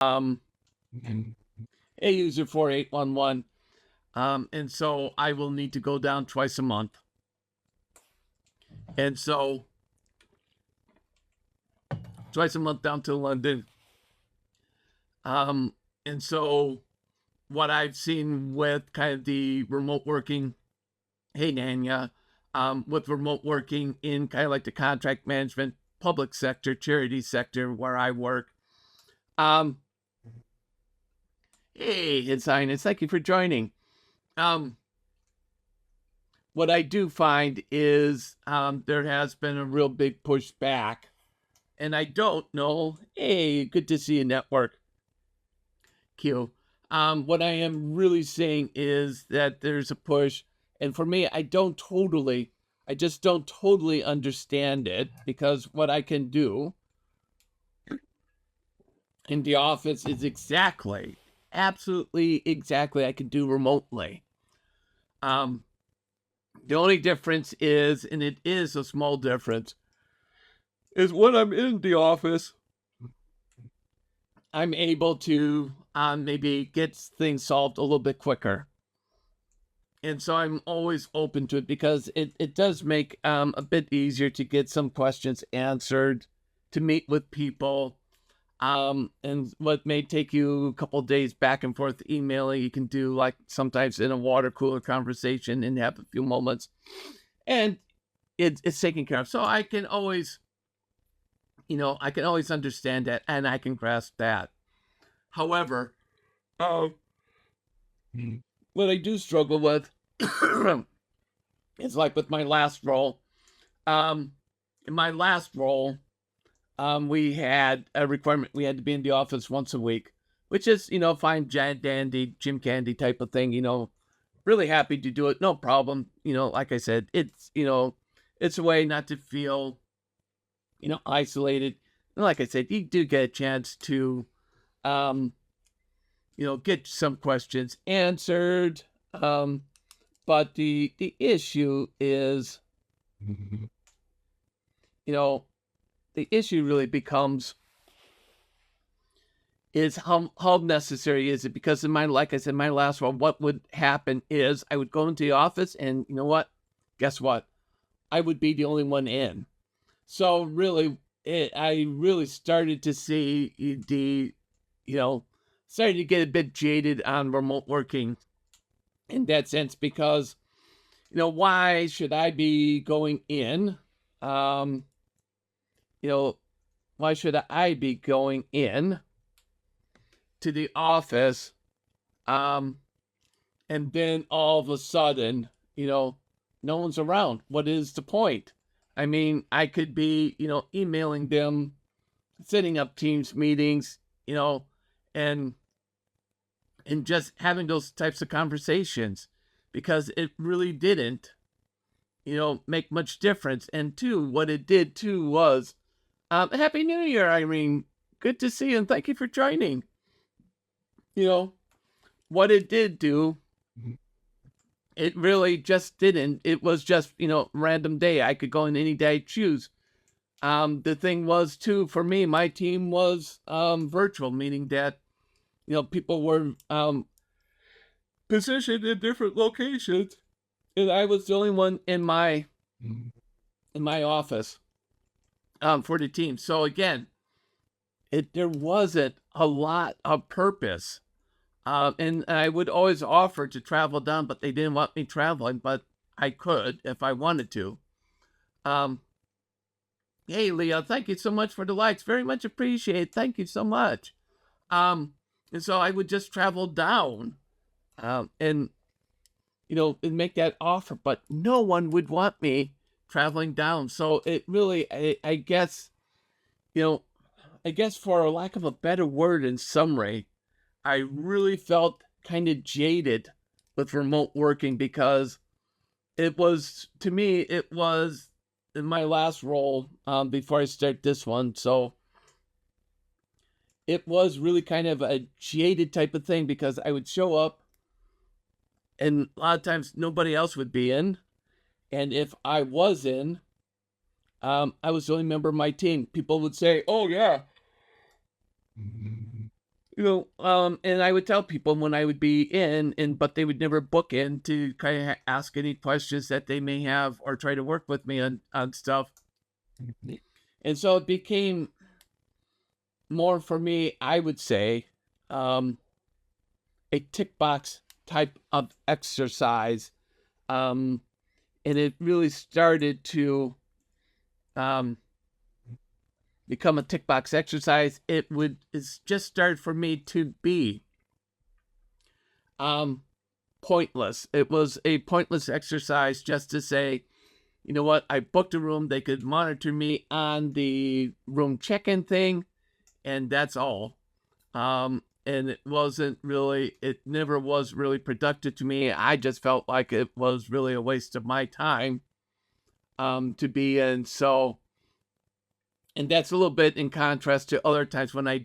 um, a user 4811. And so I will need to go down twice a month. And so twice a month down to London. And so what I've seen with kind of the remote working, hey Nanya, with remote working in kind of like the contract management, public sector, charity sector where I work. Hey, it's Ines, thank you for joining. What I do find is there has been a real big push back, and I don't know. Hey, good to see you, network. Q. What I am really saying is that there's a push, and for me, I just don't totally understand it, because what I can do in the office is absolutely exactly, I can do remotely. The only difference is, and it is a small difference, is when I'm in the office, I'm able to maybe get things solved a little bit quicker. And so I'm always open to it, because it does make a bit easier to get some questions answered, to meet with people. And what may take you a couple days back and forth emailing, you can do like sometimes in a water cooler conversation and have a few moments, and it's taken care of. So I can always, understand that, and I can grasp that. However, what I do struggle with is like with my last role. In my last role, we had a requirement. We had to be in the office once a week, which is, fine, giant dandy, Jim Candy type of thing, really happy to do it. No problem. Like I said, it's a way not to feel, isolated. And like I said, you do get a chance to, get some questions answered. But the issue is, the issue really becomes is how necessary is it? Because like I said, my last one, what would happen is I would go into the office, and you know what? Guess what? I would be the only one in. So really, I really started to see started to get a bit jaded on remote working in that sense, because, why should I be going in? Why should I be going in to the office, and then all of a sudden, no one's around? What is the point? I mean, I could be, emailing them, setting up Teams meetings, and just having those types of conversations, because it really didn't, make much difference. And two, what it did too was, Happy New Year, Irene. Good to see you, and thank you for joining. What it did do, it really just didn't. It was just, random day. I could go in any day I choose. The thing was too, for me, my team was virtual, meaning that, people were positioned in different locations, and I was the only one in my office for the team. So again, there wasn't a lot of purpose. And I would always offer to travel down, but they didn't want me traveling, but I could if I wanted to. Hey, Leah, thank you so much for the likes. Very much appreciated. Thank you so much. And so I would just travel down, and make that offer, but no one would want me traveling down. So it really, I guess, for a lack of a better word, in summary, I really felt kind of jaded with remote working, because it was, to me, it was in my last role before I start this one. So it was really kind of a jaded type of thing, because I would show up, and a lot of times nobody else would be in. And if I was in, I was the only member of my team. People would say, oh yeah, And I would tell people when I would be in, but they would never book in to kind of ask any questions that they may have or try to work with me on stuff. And so it became more for me, I would say, a tick box type of exercise. And it really started to become a tick box exercise. It's just started for me to be pointless. It was a pointless exercise just to say, you know what, I booked a room. They could monitor me on the room check-in thing, and that's all. And it never was really productive to me. I just felt like it was really a waste of my time to be in. So, and that's a little bit in contrast to other times when I